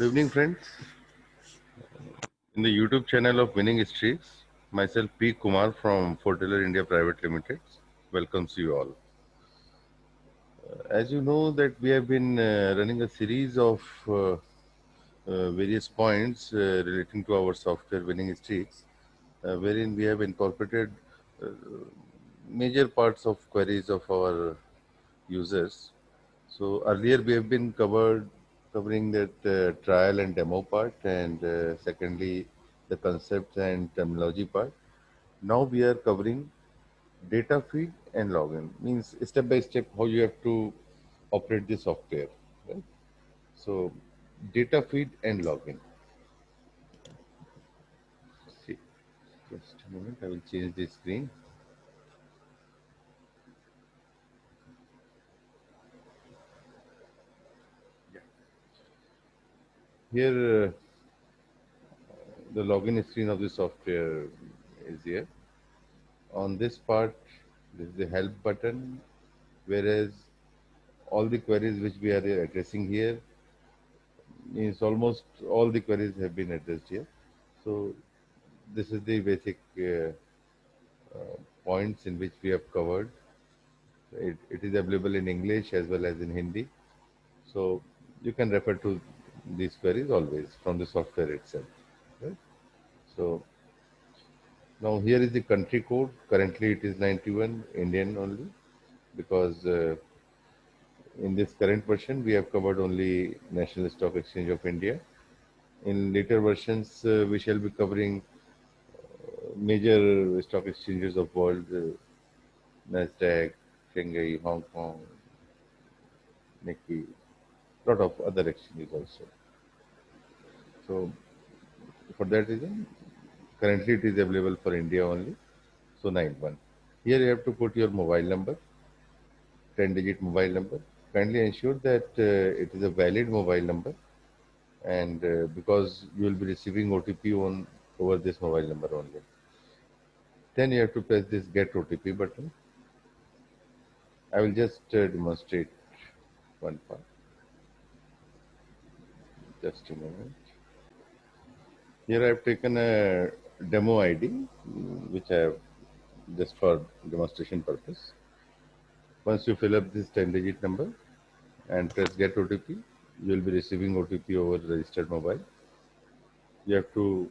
Good evening, friends. In the YouTube channel of Winning Streaks, myself P. Kumar from Fortiller India Private Limited welcomes you all. As you know that we have been running a series of various points relating to our software Winning Streaks, wherein we have incorporated uh, major parts of queries of our users. So earlier we have been covering that trial and demo part, and secondly the concepts and terminology part. Now we are covering data feed and login. Means step by step how you have to operate the software. Right? So data feed and login. See, just a moment. I will change the screen. Here, the login screen of the software is here. On this part, this is the help button, whereas all the queries which we are addressing here is almost all the queries have been addressed here. So this is the basic points in which we have covered. It is available in English as well as in Hindi. So you can refer to these queries always from the software itself. Right? So now here is the country code. Currently it is 91 Indian only because in this current version we have covered only National Stock Exchange of India. In later versions, we shall be covering major stock exchanges of world, Nasdaq, Shanghai, Hong Kong, Nikkei, lot of other exchanges also. So for that reason, currently it is available for India only. So 91. Here you have to put your mobile number, 10-digit mobile number. Kindly ensure that it is a valid mobile number, and because you will be receiving OTP on over this mobile number only. Then you have to press this get OTP button. I will just demonstrate one part. Just a moment. Here I have taken a demo ID, which I have just for demonstration purpose. Once you fill up this 10-digit number and press get OTP, you will be receiving OTP over registered mobile. You have to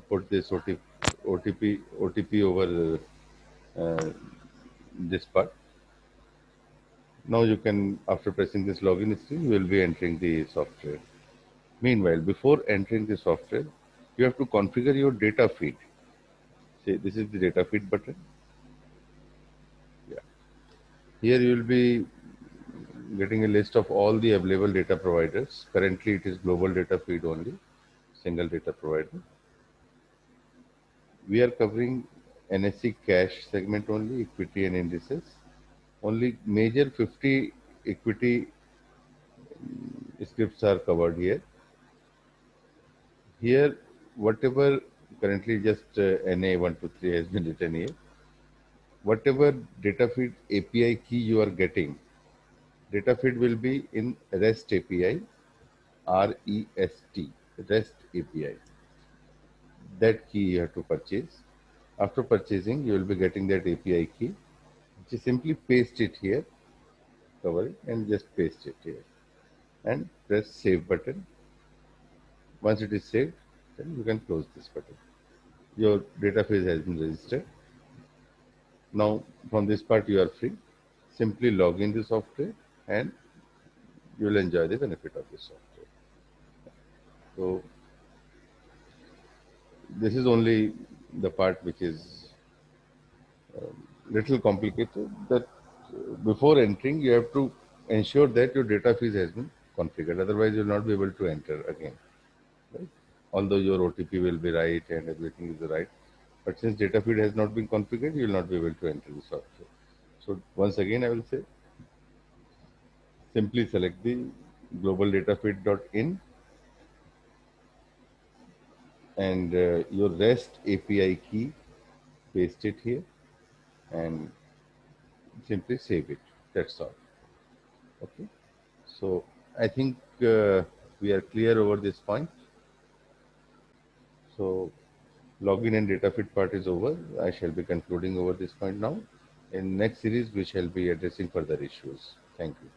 put this OTP over uh, this part. Now you can, after pressing this login screen, you will be entering the software. Meanwhile, before entering the software, you have to configure your data feed. See, this is the data feed button. Yeah. Here you will be getting a list of all the available data providers. Currently, it is global data feed only, single data provider. We are covering NSE cash segment only, equity and indices. Only major 50 equity scripts are covered here. Here, whatever currently just NA123 has been written here, whatever data feed API key you are getting, data feed will be in REST API, REST, REST API. That key you have to purchase. After purchasing, you will be getting that API key. Just simply paste it here, cover it, and just paste it here. And press save button. Once it is saved, then you can close this button. Your data phase has been registered. Now, from this part, you are free. Simply log in the software and you will enjoy the benefit of this software. So, this is only the part which is little complicated. That before entering, you have to ensure that your data feed has been configured. Otherwise, you will not be able to enter again. Right? Although your OTP will be right and everything is right, but since data feed has not been configured, you will not be able to enter the software. So once again, I will say simply select the global data feed.in and your REST API key, paste it here and simply save it. That's all. Okay. So I think we are clear over this point. So login and data feed part is over. I shall be concluding over this point now. In next series, we shall be addressing further issues. Thank you.